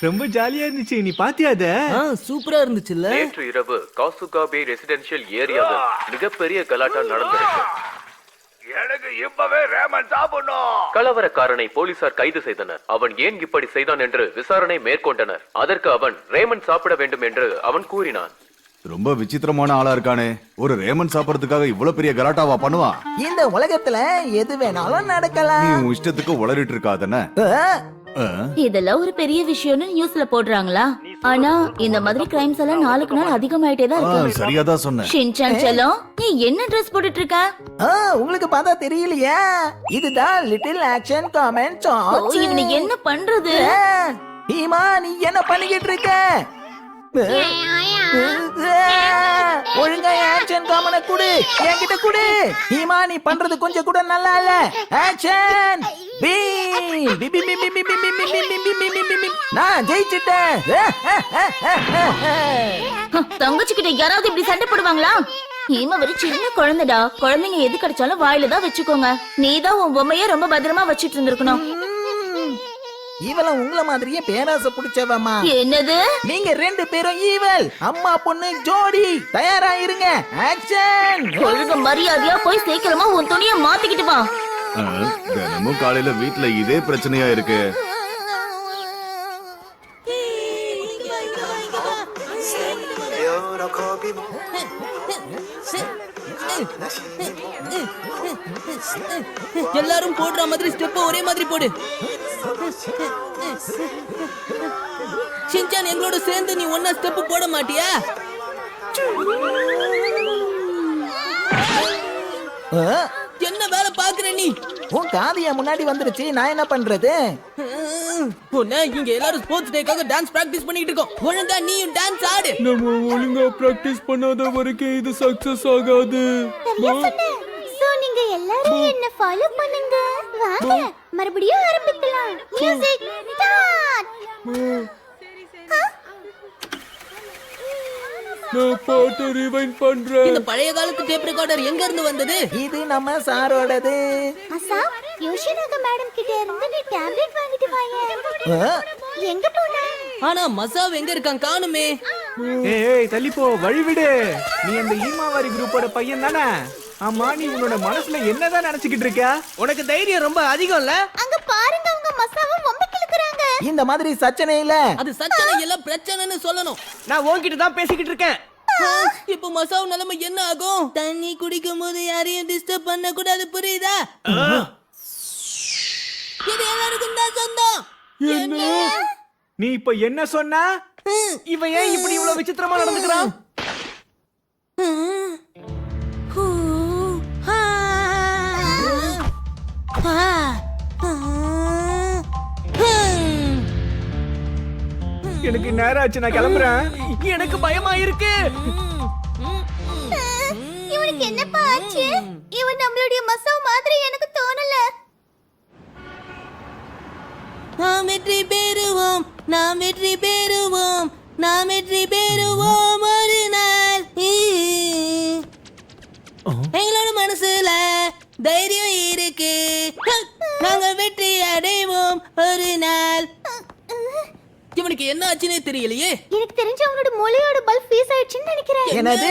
ரொம்ப ஜாலியா இருந்துச்சு. நீ பாத்தியா அத? சூப்பரா இருந்துச்சுல்ல? நேற்று இரவு காசுகாபே ரெசிடென்ஷியல் ஏரியாவில் மிகப்பெரிய கலாட்டா நடந்திருக்கு. எனக்கு இப்பவே ரேமன் சாப்பிடணும். கலவரக்காரனை போலீசார் கைது செய்தனர். அவன் ஏன் இப்படி செய்தான் என்று விசாரணை மேற்கொண்டனர். அதற்கு அவன் ரேமன் சாப்பிட வேண்டும் என்று அவன் கூறினான். ரொம்ப விசித்திரமான ஆளா இருக்கானே. ஒரு ரேமன் சாப்பிடறதுக்காக இவ்வளவு பெரிய கலாட்டாவா பண்ணுவான்? இந்த உலகத்துல எது வேணாலும் நடக்கலாம். நீ உன் இஷ்டத்துக்கு உளறிட்டு இருக்காதன. இதெல்லாம் ஒரு பெரிய விஷயம்னு நியூஸ்ல போடுறாங்களா? ஆனா இந்த மாதிரி கிரைம்ஸ் எல்லாம் நாளுக்கு நாள் அதிகமாயிட்டே தான் இருக்கு. சரியாதான் சொன்ன. ஷின்சான் செல்லம், நீ என்ன Dress போட்டுட்டு இருக்க? உங்களுக்கு பார்த்தா தெரியலையா? இதுதான் லிட்டில் ஆக்ஷன் காமெண்ட் ஷார்ட்ஸ். இவனை என்ன பண்றது? ஹீமா, நீ என்ன பண்ணிக்கிட்டு இருக்க? ஒழுங்கா ஆக்ஷன் காமெண்ட குடு, என்கிட்ட குடு. ஹீமா, நீ பண்றது கொஞ்சம் கூட நல்லா இல்ல. ஆக்ஷன் நான் ஜெயிச்சிட்டேன். தங்கச்சிக்கிட்ட யாராவது இப்படி சண்டை போடுவாங்களா? ஹீமா ஒரு சின்ன குழந்தைடா. குழந்தைங்க எது கிடைச்சாலும் வாயில தான் வச்சுக்கோங்க. நீதான் உன் பொம்மைய ரொம்ப பத்திரமா வச்சிட்டு இருந்திருக்கணும். இவள உங்கள மாதிரியே பேராசை பிடிச்சவமா. என்னது? நீங்க ரெண்டு பேரும் ஈவல் அம்மா பொண்ணு ஜோடி. தயாரா இருங்க. ஆக்ஷன். ஒழுங்கு மரியாதையா போய் சீக்கிரமா உன் துணியை மாத்திக்கிட்டு வா. தினமும் காலையில வீட்டுல இதே பிரச்சனையா இருக்கு. எல்லாரும் போடுற மாதிரி ஸ்டெப் ஒரே மாதிரி போடு. ஷின்சான், எங்களோட சேர்ந்து நீ ஒன்னா ஸ்டெப் போட மாட்டியா? என்ன வேலை பாக்குற நீ? உன் காதியா முன்னாடி வந்துருச்சு. நான் என்ன பண்றது? இங்க எல்லாரும் ஸ்போர்ட்ஸ் டேக்காக டான்ஸ் பிராக்டிஸ் பண்ணிட்டு இருக்கோம். ஒழுங்கா நீயும் டான்ஸ் ஆடு. நம்ம ஒழுங்கா பிராக்டிஸ் பண்ணாத வரைக்கும் இது சக்சஸ் ஆகாது. சோ நீங்க எல்லாரும் என்ன ஃபாலோ பண்ணுங்க. வாங்க மறுபடியும் ஆரம்பிக்கலாம். Music start. நான் பாட்டு ரிவைண்ட் பண்றேன். இந்த பழைய காலத்து டேப் ரெக்கார்டர் எங்க இருந்து வந்தது? இது நம்ம சாரோடது. அசா, யோஷினாக மேடம் கிட்ட இருந்து நீ டேப்லெட் வாங்கிட்டு வாங்க. எங்க போன? ஆனா மசாவ் எங்க இருக்கான்? காணுமே. ஏய் தள்ளி போ, வழி விடு. நீ அந்த ஈமாவாரி குரூப்போட பையன் தானே? ஆமா, நீ உன்னோட மனசுல என்னதான் நினைச்சுக்கிட்டு இருக்க? உனக்கு தைரியம் ரொம்ப அதிகம் இல்ல? அங்க பாருங்க, அவங்க மசாவை வம்பிக்கு இழுக்குறாங்க. இந்த மாதிரி சச்சனை இல்ல. அது சச்சனை இல்ல, பிரச்சனைன்னு சொல்லணும். நான் உன்கிட்ட தான் பேசிக்கிட்டு இருக்கேன். இப்போ மசாவ் நிலைமை என்ன ஆகும்? தண்ணி குடிக்கும் போது யாரையும் டிஸ்டர்ப் பண்ண கூடாது, புரியுதா? இது எல்லாருக்கும் தான் சொந்தம். என்ன? நீ இப்ப என்ன சொன்ன? இவன் ஏன் இப்படி இவ்வளவு விசித்திரமா நடந்துக்கிறான்? எனக்கு நேரம் ஆச்சு, நான் கிளம்புறேன். எனக்கு பயமா இருக்கு. இவனுக்கு என்னப்பா ஆச்சு? இவன் நம்மளுடைய மசாவ் மாதிரி எனக்கு தோணல. நாம் வெற்றி பெறுவோம், நாம் வெற்றி பெறுவோம், நாம் வெற்றி பெறுவோம் ஒரு நாள். எங்களோட மனசுல தைரியம் இருக்கு. நாங்கள் வெற்றி அடைவோம் ஒரு நாள். இவனுக்கு என்ன ஆச்சுன்னே தெரியலையே. எனக்கு தெரிஞ்ச அவனோட மூளையோட பல்ப் ஃபீஸ் ஆயிடுச்சுன்னு நினைக்கிறேன். என்னது?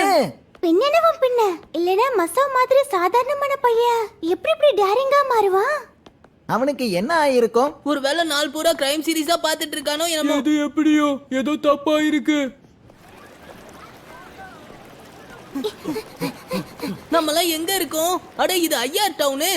பின்னனவன் பின்ன இல்லனா மசாவ் மாதிரி சாதாரணமான பையன் எப்படி இப்படி டேரிங்கா மாறுவான்? அவனுக்கு என்ன ஆயிருக்கும்? ஒருவேளை நாள் பூரா கிரைம் சீரிஸா பாத்துட்டு இருக்கானோ என்னமோ. இது எப்படியோ ஏதோ தப்பா இருக்கு. நம்மலாம் எங்க இருக்கோம்? அட, இது ஐஆர் டவுனு.